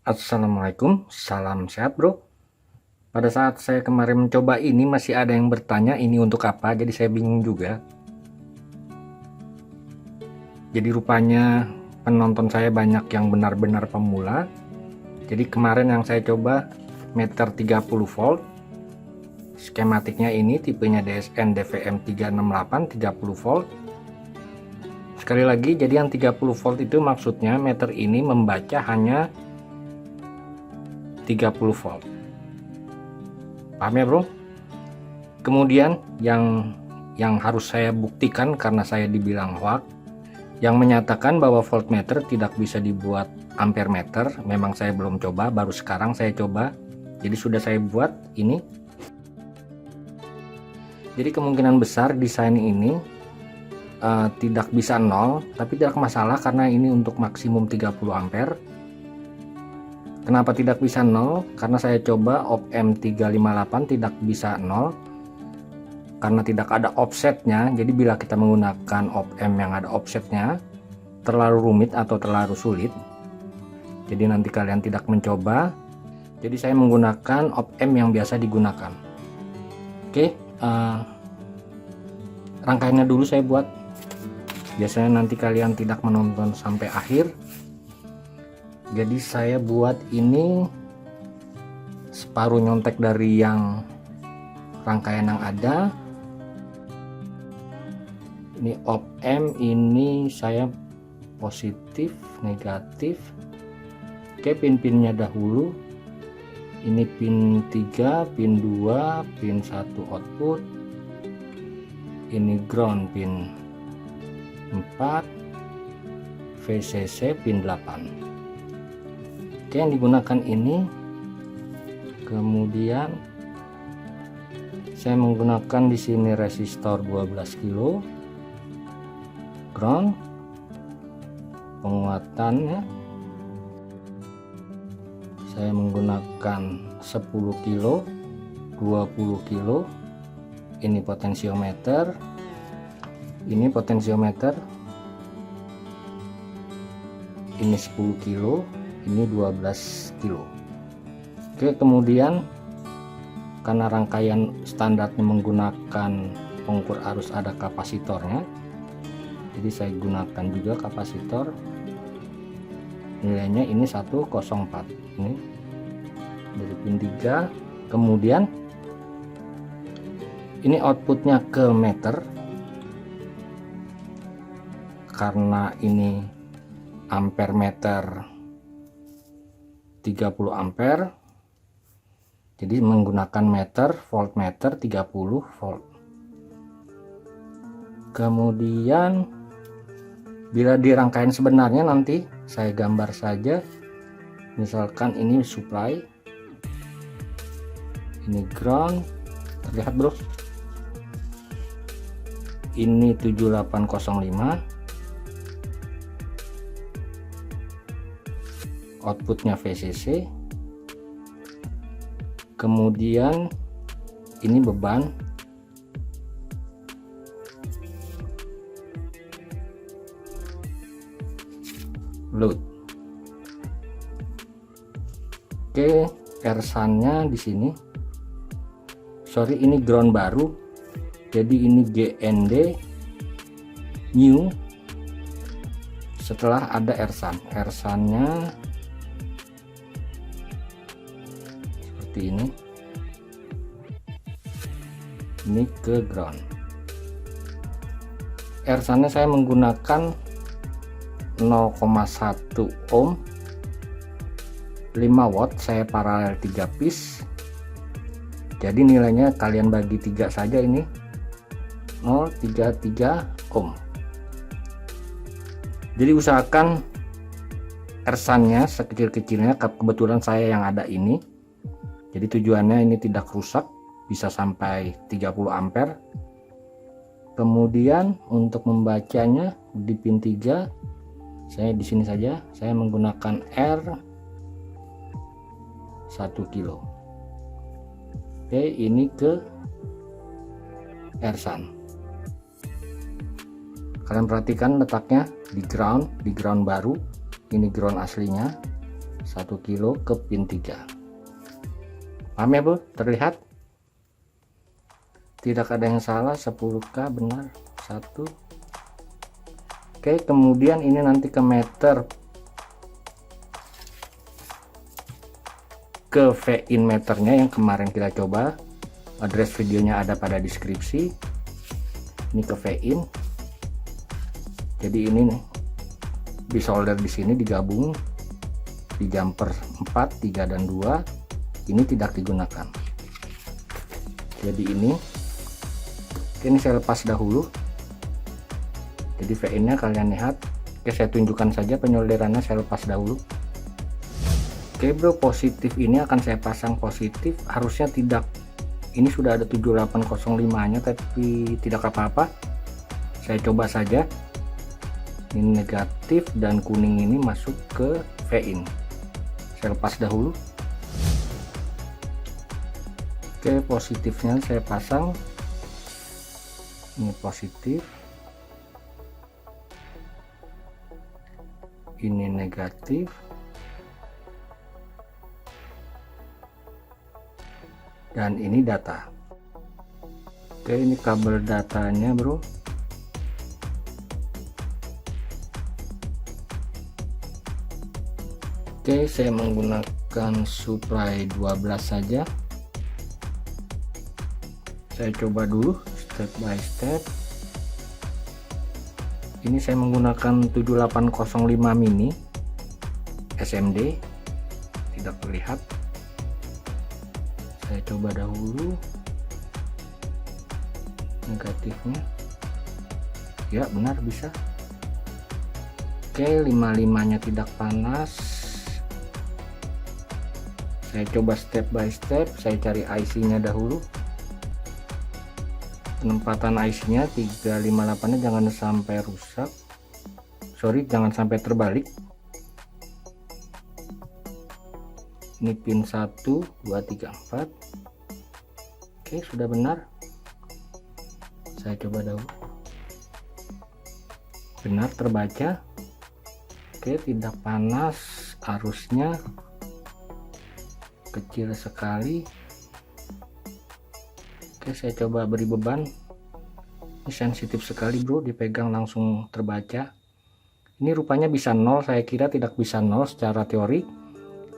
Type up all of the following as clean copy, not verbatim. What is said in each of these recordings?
Assalamualaikum, salam sehat bro. Pada saat saya kemarin mencoba ini masih ada yang bertanya ini untuk apa, jadi saya bingung juga. Jadi rupanya penonton saya banyak yang benar-benar pemula. Jadi kemarin yang saya coba meter 30 volt. Skematiknya ini tipenya DSN DVM 368 30 volt. Sekali lagi, jadi yang 30 volt itu maksudnya meter ini membaca hanya 30 volt. Paham ya bro? Kemudian yang harus saya buktikan karena saya dibilang hoax, yang menyatakan bahwa voltmeter tidak bisa dibuat ampere meter, memang saya belum coba, baru sekarang saya coba. Jadi sudah saya buat ini. Jadi kemungkinan besar desain ini tidak bisa 0, tapi tidak masalah karena ini untuk maksimum 30 ampere. Kenapa tidak bisa 0? Karena saya coba op-amp 358 tidak bisa 0 karena tidak ada offsetnya. Jadi bila kita menggunakan op-amp yang ada offsetnya terlalu rumit atau terlalu sulit, jadi nanti kalian tidak mencoba. Jadi saya menggunakan op-amp yang biasa digunakan. Oke, rangkaiannya dulu saya buat. Biasanya nanti kalian tidak menonton sampai akhir. Jadi saya buat ini separuh nyontek dari yang rangkaian yang ada. Ini op-amp, ini saya positif, negatif. Oke, pin-pinnya dahulu. Ini pin 3, pin 2, pin 1 output. Ini ground pin 4, VCC pin 8. Oke, yang digunakan ini. Kemudian saya menggunakan di sini resistor 12 kilo, ground, penguatannya saya menggunakan 10 kilo, 20 kilo. Ini potensiometer, ini potensiometer, ini 10 kilo, ini 12 kilo. Oke, kemudian karena rangkaian standarnya menggunakan pengukur arus ada kapasitornya, jadi saya gunakan juga kapasitor. Nilainya ini 104. Ini dari pin 3. Kemudian ini outputnya ke meter, karena ini ampere meter 30 ampere, jadi menggunakan meter, voltmeter 30 volt. Kemudian bila di rangkaian sebenarnya nanti saya gambar saja. Misalkan ini supply, ini ground, terlihat bro, ini 7805, outputnya VCC. Kemudian ini beban, load. Oke, ersannya di sini. Sorry, ini ground baru, jadi ini GND new setelah ada ersan. Ersannya ini ke ground. Ersannya saya menggunakan 0,1 ohm, 5 watt, saya paralel 3 piece. Jadi nilainya kalian bagi 3 saja, ini 0,33 ohm. Jadi usahakan ersannya sekecil-kecilnya, kebetulan saya yang ada ini. Jadi tujuannya ini tidak rusak, bisa sampai 30 ampere. Kemudian untuk membacanya di pin 3, saya di sini saja, saya menggunakan R 1 kilo. Oke, ini ke ersan. Kalian perhatikan letaknya di ground baru. Ini ground aslinya. 1 kilo ke pin 3. Paham ya bro? Terlihat tidak ada yang salah, 10K benar 1. Oke, kemudian ini nanti ke meter, ke V-in meternya yang kemarin kita coba. Address videonya ada pada deskripsi. Ini ke V-in. Jadi ini nih di solder di sini digabung di jumper 4, 3 dan 2. Ini tidak digunakan. Jadi ini saya lepas dahulu. Jadi V-in nya kalian lihat. Oke, saya tunjukkan saja penyolderannya, saya lepas dahulu. Oke bro, positif ini akan saya pasang positif, harusnya tidak, ini sudah ada 7805 nya tapi tidak apa-apa, saya coba saja. Ini negatif dan kuning ini masuk ke V-in, saya lepas dahulu. Oke, positifnya saya pasang, ini positif, ini negatif, dan ini data. Oke, ini kabel datanya bro. Oke, saya menggunakan supply 12 saja. Saya coba dulu step by step. Ini saya menggunakan 7805 mini SMD, tidak terlihat. Saya coba dahulu negatifnya, ya benar bisa. Oke, 55 nya tidak panas. Saya coba step by step, saya cari IC nya dahulu. Penempatan IC nya 358 nya jangan sampai rusak, jangan sampai terbalik. Ini pin 1, 2, 3, 4. Oke, sudah benar. Saya coba dahulu. Benar, terbaca. Oke, tidak panas, arusnya kecil sekali. Oke, saya coba beri beban. Ini sensitif sekali bro, dipegang langsung terbaca. Ini rupanya bisa 0, saya kira tidak bisa 0 secara teori,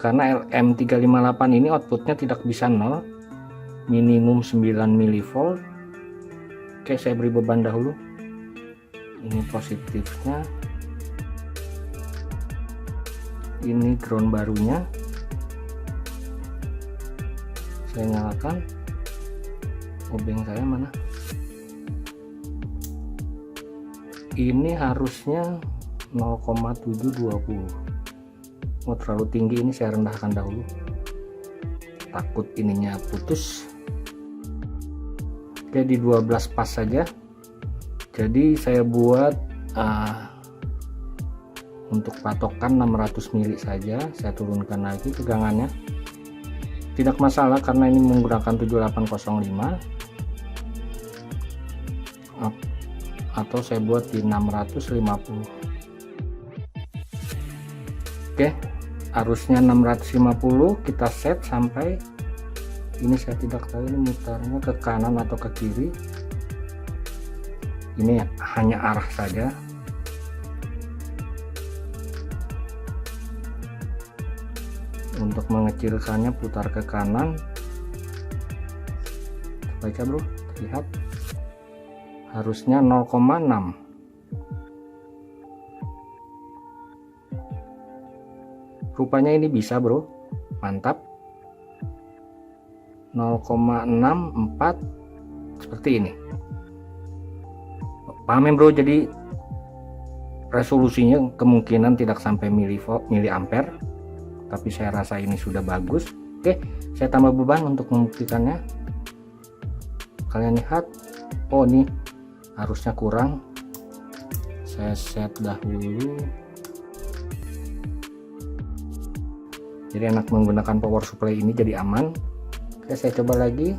karena LM358 ini outputnya tidak bisa 0, minimum 9 mV. Oke, saya beri beban dahulu. Ini positifnya, ini ground barunya. Saya nyalakan. Obeng saya mana? Ini harusnya 0,720. Oh, terlalu tinggi, ini saya rendahkan dahulu, takut ininya putus. Oke, di 12 pas saja. Jadi saya buat untuk patokan 600 mili saja. Saya turunkan lagi tegangannya, tidak masalah karena ini menggunakan 7805, atau saya buat di 650. Oke, arusnya 650, kita set sampai ini, saya tidak tahu ini mutarnya ke kanan atau ke kiri. Ini hanya arah saja. Untuk mengecilkannya putar ke kanan. Baca bro, lihat harusnya 0,6. Rupanya ini bisa bro, mantap. 0,64 seperti ini. Paham ya bro? Jadi resolusinya kemungkinan tidak sampai miliampere, tapi saya rasa ini sudah bagus. Oke, saya tambah beban untuk membuktikannya. Kalian lihat, oh ini harusnya kurang. Saya set dahulu. Jadi enak menggunakan power supply ini, jadi aman. Oke, saya coba lagi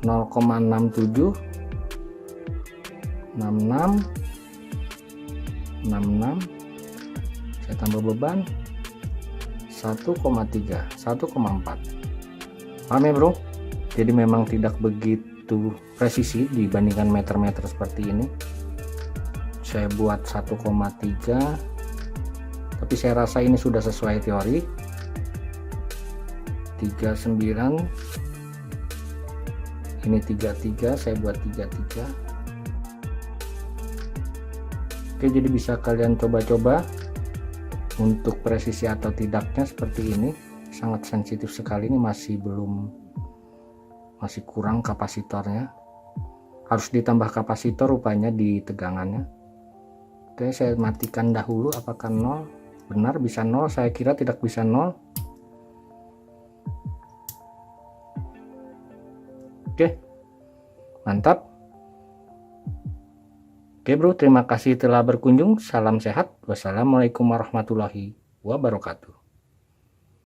0,67, 66, 66. Saya tambah beban. 1,3, 1,4. Paham ya bro? Jadi memang tidak begitu presisi dibandingkan meter-meter seperti ini. Saya buat 1,3, tapi saya rasa ini sudah sesuai teori. 39, ini 33, saya buat 33. Oke, jadi bisa kalian coba-coba untuk presisi atau tidaknya seperti ini. Sangat sensitif sekali, ini masih kurang kapasitornya, harus ditambah kapasitor rupanya di tegangannya. Oke, saya matikan dahulu. Apakah 0? Benar bisa 0, saya kira tidak bisa 0. Oke, mantap. Oke bro, terima kasih telah berkunjung. Salam sehat. Wassalamualaikum warahmatullahi wabarakatuh.